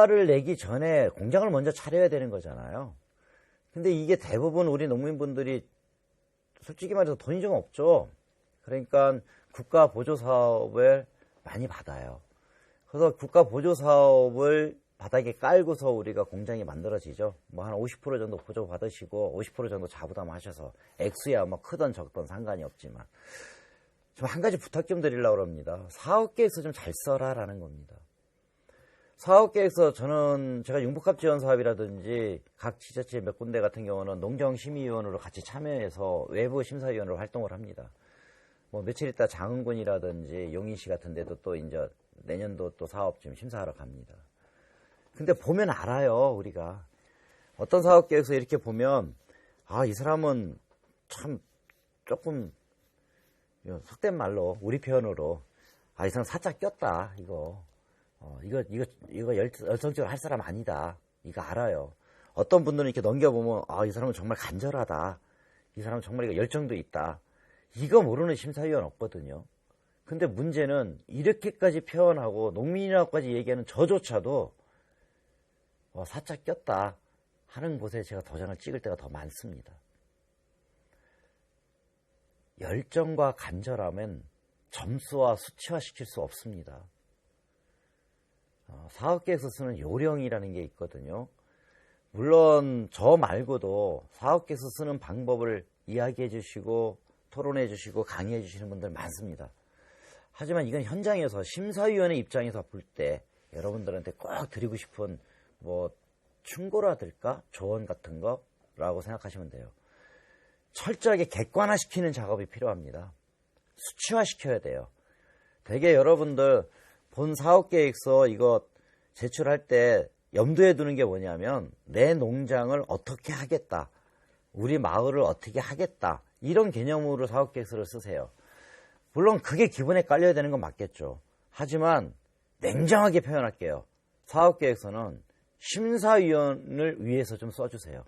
공가를 내기 전에 공장을 먼저 차려야 되는 거잖아요. 근데 이게 대부분 우리 농민분들이 솔직히 말해서 돈이 좀 없죠. 그러니까 국가 보조 사업을 많이 받아요. 그래서 국가 보조 사업을 바닥에 깔고서 우리가 공장이 만들어지죠. 뭐 한 50% 정도 보조 받으시고 50% 정도 자부담하셔서 액수야 뭐 크던 적던 상관이 없지만 좀 한 가지 부탁 좀 드리려고 합니다. 사업계획서 좀 잘 써라라는 겁니다. 사업계획서 제가 융복합 지원 사업이라든지 각 지자체 몇 군데 같은 경우는 농정심의위원으로 같이 참여해서 외부 심사위원으로 활동을 합니다. 뭐 며칠 있다 장흥군이라든지 용인시 같은 데도 또 이제 내년도 또 사업 좀 심사하러 갑니다. 근데 보면 알아요, 우리가. 어떤 사업계획서 이렇게 보면, 아, 이 사람은 참 조금, 속된 말로, 우리 표현으로, 아, 이 사람 살짝 꼈다, 이거. 이거 열성적으로 할 사람 아니다. 이거 알아요. 어떤 분들은 이렇게 넘겨보면, 아, 이 사람은 정말 간절하다. 이 사람은 정말 이거 열정도 있다. 이거 모르는 심사위원 없거든요. 근데 문제는 이렇게까지 표현하고 농민이라고까지 얘기하는 저조차도 살짝 꼈다 하는 곳에 제가 도장을 찍을 때가 더 많습니다. 열정과 간절함은 점수와 수치화시킬 수 없습니다. 사업계획서 쓰는 요령이라는 게 있거든요. 물론 저 말고도 사업계획서 쓰는 방법을 이야기해 주시고 토론해 주시고 강의해 주시는 분들 많습니다. 하지만 이건 현장에서 심사위원의 입장에서 볼 때 여러분들한테 꼭 드리고 싶은 뭐 충고라들까 조언 같은 거라고 생각하시면 돼요. 철저하게 객관화시키는 작업이 필요합니다. 수치화시켜야 돼요. 되게 여러분들 본 사업계획서 이거 제출할 때 염두에 두는 게 뭐냐면 내 농장을 어떻게 하겠다, 우리 마을을 어떻게 하겠다, 이런 개념으로 사업계획서를 쓰세요. 물론 그게 기본에 깔려야 되는 건 맞겠죠. 하지만 냉정하게 표현할게요. 사업계획서는 심사위원을 위해서 좀 써주세요.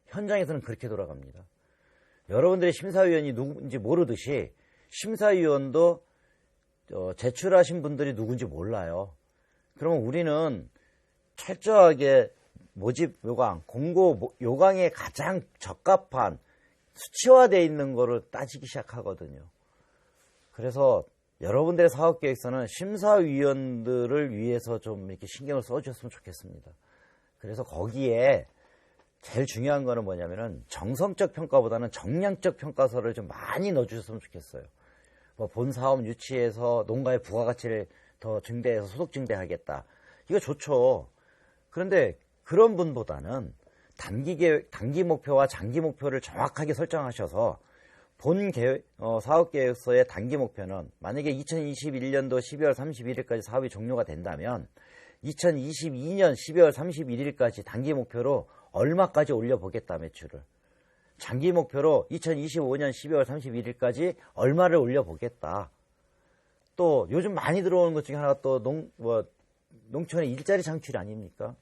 현장에서는 그렇게 돌아갑니다. 여러분들이 심사위원이 누군지 모르듯이 심사위원도 제출하신 분들이 누군지 몰라요. 그러면 우리는 철저하게 모집 요강, 공고 요강에 가장 적합한 수치화되어 있는 거를 따지기 시작하거든요. 그래서 여러분들의 사업계획서는 심사위원들을 위해서 좀 이렇게 신경을 써주셨으면 좋겠습니다. 그래서 거기에 제일 중요한 거는 뭐냐면은 정성적 평가보다는 정량적 평가서를 좀 많이 넣어주셨으면 좋겠어요. 뭐 본 사업 유치해서 농가의 부가가치를 더 증대해서 소득 증대하겠다. 이거 좋죠. 그런데 그런 분보다는 단기 목표와 장기 목표를 정확하게 설정하셔서 본 사업계획서의 단기 목표는 만약에 2021년도 12월 31일까지 사업이 종료가 된다면 2022년 12월 31일까지 단기 목표로 얼마까지 올려보겠다, 매출을. 장기 목표로 2025년 12월 31일까지 얼마를 올려보겠다. 또 요즘 많이 들어오는 것 중에 하나가 또 농촌의 일자리 창출이 아닙니까?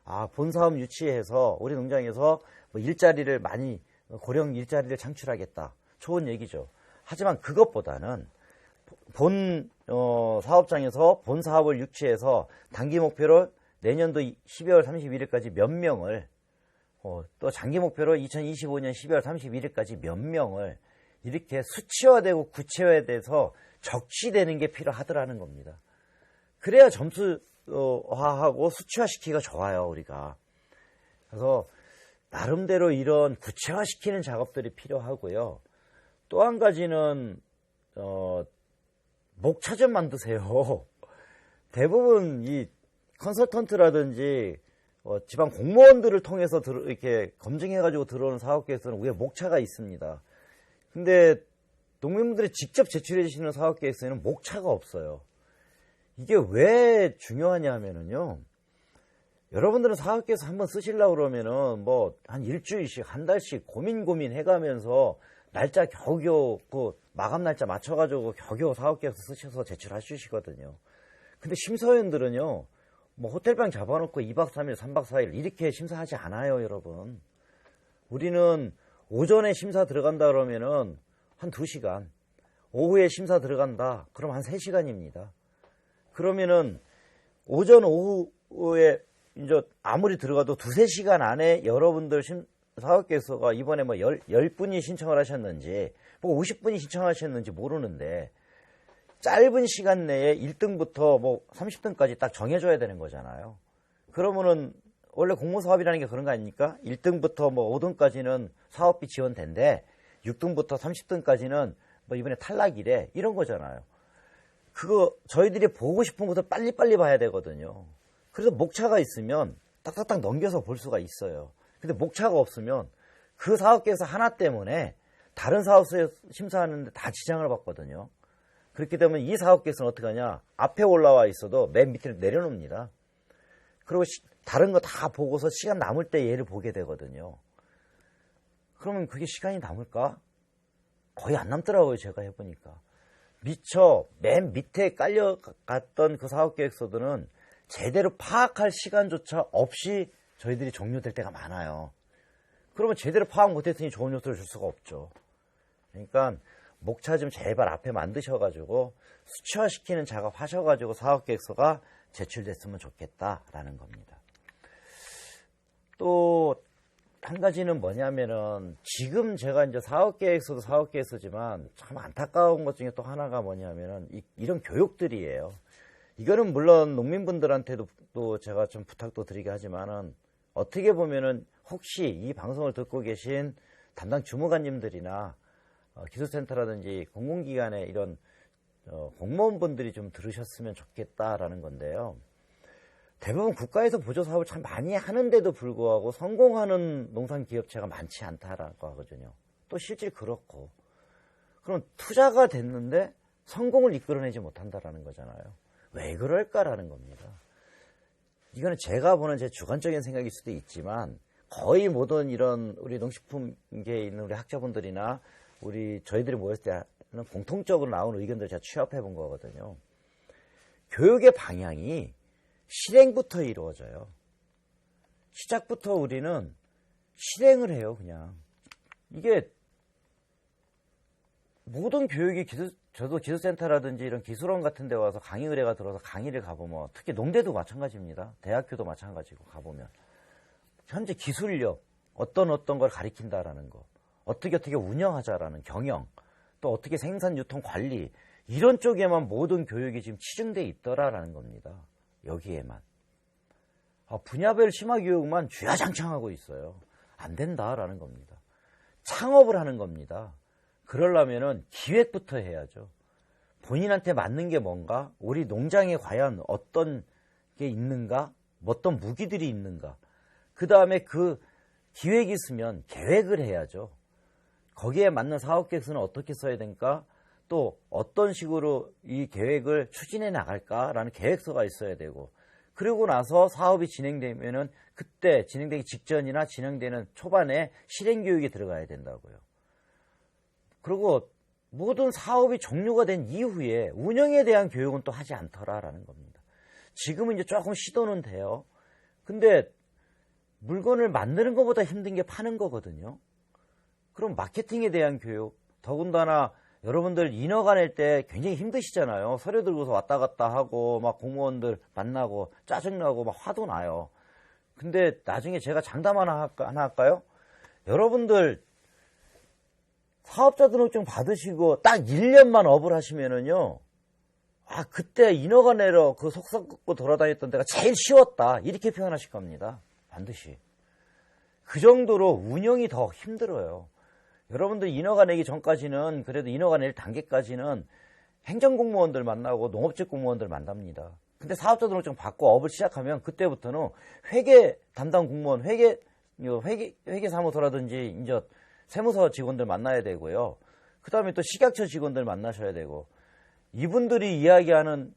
아, 본 사업 유치해서 우리 농장에서 뭐 일자리를 많이, 고령 일자리를 창출하겠다. 좋은 얘기죠. 하지만 그것보다는 본 사업장에서 본 사업을 유치해서 단기 목표로 내년도 12월 31일까지 몇 명을, 또 장기 목표로 2025년 12월 31일까지 몇 명을 이렇게 수치화되고 구체화돼서 적시되는 게 필요하더라는 겁니다. 그래야 점수화하고 수치화시키기가 좋아요, 우리가. 그래서 나름대로 이런 구체화시키는 작업들이 필요하고요. 또 한 가지는 목차전 만드세요. 대부분 이 컨설턴트라든지 지방 공무원들을 통해서 이렇게 검증해가지고 들어오는 사업계획서는 위에 목차가 있습니다. 근데 농민분들이 직접 제출해 주시는 사업계획서에는 목차가 없어요. 이게 왜 중요하냐 하면은요. 여러분들은 사업계획서 한번 쓰시려고 그러면은 뭐 한 일주일씩, 한 달씩 고민 해가면서 날짜 겨우겨우 마감 날짜 맞춰가지고 겨우겨우 사업계획서 쓰셔서 제출해 주시거든요. 근데 심사위원들은요, 뭐 호텔방 잡아놓고 2박 3일, 3박 4일 이렇게 심사하지 않아요, 여러분. 우리는 오전에 심사 들어간다 그러면은 한 2시간, 오후에 심사 들어간다 그럼 한 3시간입니다. 그러면은 오전, 오후 이제 아무리 들어가도 2-3시간 안에 여러분들 사업계획서가 이번에 뭐 10분이 신청을 하셨는지, 뭐 50분이 신청하셨는지 모르는데, 짧은 시간 내에 1등부터 뭐 30등까지 딱 정해줘야 되는 거잖아요. 그러면은, 원래 공모사업이라는 게 그런 거 아닙니까? 1등부터 뭐 5등까지는 사업비 지원된대, 6등부터 30등까지는 뭐 이번에 탈락이래, 이런 거잖아요. 그거 저희들이 보고 싶은 것을 빨리빨리 봐야 되거든요. 그래서 목차가 있으면 딱딱딱 넘겨서 볼 수가 있어요. 근데 목차가 없으면 그 사업계획서 하나 때문에 다른 사업소 심사하는데 다 지장을 받거든요. 그렇기 때문에 이 사업계획서는 어떻게 하냐, 앞에 올라와 있어도 맨 밑에 내려놓습니다. 그리고 다른 거 다 보고서 시간 남을 때 얘를 보게 되거든요. 그러면 그게 시간이 남을까? 거의 안 남더라고요, 제가 해보니까. 미처 맨 밑에 깔려갔던 그 사업계획서들은 제대로 파악할 시간조차 없이 저희들이 종료될 때가 많아요. 그러면 제대로 파악 못했으니 좋은 요소를 줄 수가 없죠. 그러니까 목차 좀 제발 앞에 만드셔가지고 수치화시키는 작업 하셔가지고 사업계획서가 제출됐으면 좋겠다라는 겁니다. 또 한 가지는 뭐냐면은, 지금 제가 이제 사업계획서도 사업계획서지만 참 안타까운 것 중에 또 하나가 뭐냐면은 이런 교육들이에요. 이거는 물론 농민분들한테도 또 제가 좀 부탁도 드리게 하지만은, 어떻게 보면은 혹시 이 방송을 듣고 계신 담당 주무관님들이나 기술센터라든지 공공기관의 이런 공무원분들이 좀 들으셨으면 좋겠다라는 건데요. 대부분 국가에서 보조사업을 참 많이 하는데도 불구하고 성공하는 농산기업체가 많지 않다라고 하거든요. 또 실질 그렇고. 그럼 투자가 됐는데 성공을 이끌어내지 못한다라는 거잖아요. 왜 그럴까라는 겁니다. 이거는 제가 보는 제 주관적인 생각일 수도 있지만, 거의 모든 이런 우리 농식품계에 있는 우리 학자분들이나 저희들이 모였을 때는 공통적으로 나온 의견들을 제가 취합해 본 거거든요. 교육의 방향이 실행부터 이루어져요. 시작부터 우리는 실행을 해요, 그냥. 이게 모든 교육이 저도 기술센터라든지 이런 기술원 같은 데 와서 강의 의뢰가 들어서 강의를 가보면, 특히 농대도 마찬가지입니다. 대학교도 마찬가지고 가보면, 현재 기술력, 어떤 걸 가리킨다라는 거, 어떻게 운영하자라는 경영, 또 어떻게 생산, 유통, 관리, 이런 쪽에만 모든 교육이 지금 치중돼 있더라라는 겁니다. 여기에만. 분야별 심화교육만 주야장창하고 있어요. 안 된다라는 겁니다. 창업을 하는 겁니다. 그러려면은 기획부터 해야죠. 본인한테 맞는 게 뭔가, 우리 농장에 과연 어떤 게 있는가, 어떤 무기들이 있는가, 그 다음에 그 기획이 있으면 계획을 해야죠. 거기에 맞는 사업계획서는 어떻게 써야 되니까, 또 어떤 식으로 이 계획을 추진해 나갈까라는 계획서가 있어야 되고, 그리고 나서 사업이 진행되면은 그때 진행되기 직전이나 진행되는 초반에 실행교육이 들어가야 된다고요. 그리고 모든 사업이 종료가 된 이후에 운영에 대한 교육은 또 하지 않더라라는 겁니다. 지금은 이제 조금 시도는 돼요. 근데 물건을 만드는 것보다 힘든 게 파는 거거든요. 그럼 마케팅에 대한 교육, 더군다나 여러분들 인허가 낼 때 굉장히 힘드시잖아요. 서류 들고서 왔다 갔다 하고 막 공무원들 만나고 짜증나고 막 화도 나요. 근데 나중에 제가 장담 하나 할까요? 여러분들 사업자 등록증 받으시고 딱 1년만 업을 하시면은요, 그때 인허가 내러 그 속삭 긋고 돌아다녔던 데가 제일 쉬웠다, 이렇게 표현하실 겁니다. 반드시. 그 정도로 운영이 더 힘들어요. 여러분들 인허가 내기 전까지는, 그래도 인허가 낼 단계까지는 행정공무원들 만나고 농업직 공무원들 만납니다. 근데 사업자 등록증 받고 업을 시작하면 그때부터는 회계 담당 공무원, 회계사무소라든지 이제 세무서 직원들 만나야 되고요. 그 다음에 또 식약처 직원들 만나셔야 되고, 이분들이 이야기하는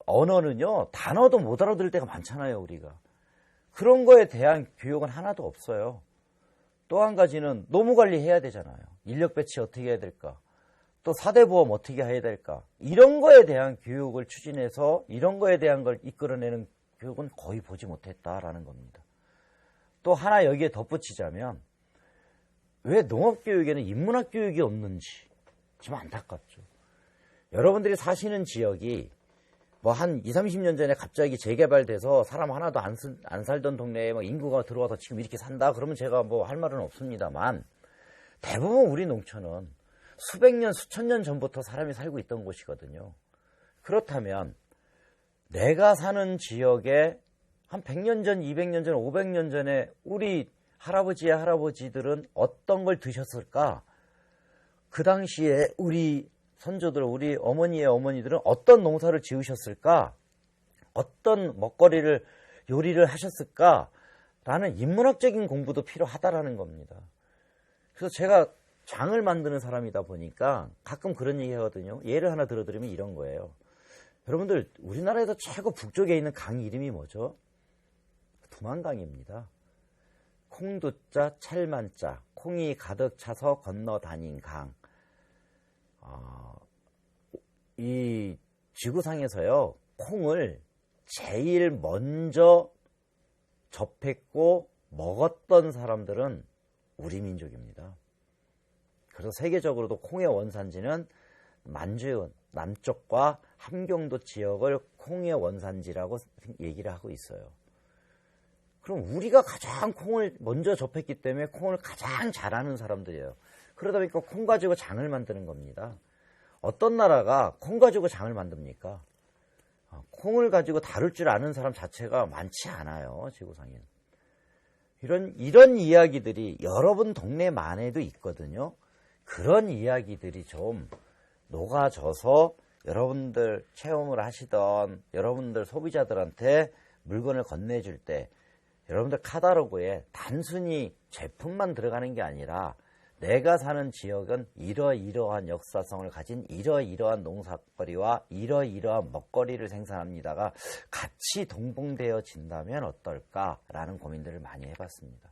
언어는요, 단어도 못 알아들을 때가 많잖아요, 우리가. 그런 거에 대한 교육은 하나도 없어요. 또 한 가지는 노무관리 해야 되잖아요. 인력 배치 어떻게 해야 될까? 또 4대 보험 어떻게 해야 될까? 이런 거에 대한 교육을 추진해서 이런 거에 대한 걸 이끌어내는 교육은 거의 보지 못했다라는 겁니다. 또 하나 여기에 덧붙이자면, 왜 농업교육에는 인문학 교육이 없는지 좀 안타깝죠. 여러분들이 사시는 지역이 뭐 한 20, 30년 전에 갑자기 재개발돼서 사람 하나도 안 살던 동네에 뭐 인구가 들어와서 지금 이렇게 산다? 그러면 제가 뭐 할 말은 없습니다만 대부분 우리 농촌은 수백 년, 수천 년 전부터 사람이 살고 있던 곳이거든요. 그렇다면 내가 사는 지역에 한 100년 전, 200년 전, 500년 전에 우리 할아버지의 할아버지들은 어떤 걸 드셨을까? 그 당시에 우리 선조들, 우리 어머니의 어머니들은 어떤 농사를 지으셨을까? 어떤 먹거리를, 요리를 하셨을까? 라는 인문학적인 공부도 필요하다라는 겁니다. 그래서 제가 장을 만드는 사람이다 보니까 가끔 그런 얘기 하거든요. 예를 하나 들어드리면 이런 거예요. 여러분들, 우리나라에서 최고 북쪽에 있는 강 이름이 뭐죠? 두만강입니다. 콩두자 찰만자, 콩이 가득 차서 건너 다닌 강. 이 지구상에서요, 콩을 제일 먼저 접했고 먹었던 사람들은 우리 민족입니다. 그래서 세계적으로도 콩의 원산지는 만주 남쪽과 함경도 지역을 콩의 원산지라고 얘기를 하고 있어요. 그럼 우리가 가장 콩을 먼저 접했기 때문에 콩을 가장 잘하는 사람들이에요. 그러다 보니까 콩 가지고 장을 만드는 겁니다. 어떤 나라가 콩 가지고 장을 만듭니까? 콩을 가지고 다룰 줄 아는 사람 자체가 많지 않아요, 지구상에는. 이런 이야기들이 여러분 동네만에도 있거든요. 그런 이야기들이 좀 녹아져서 여러분들 체험을 하시던 여러분들 소비자들한테 물건을 건네줄 때 여러분들 카탈로그에 단순히 제품만 들어가는 게 아니라 내가 사는 지역은 이러이러한 역사성을 가진 이러이러한 농사거리와 이러이러한 먹거리를 생산합니다가 같이 동봉되어진다면 어떨까라는 고민들을 많이 해봤습니다.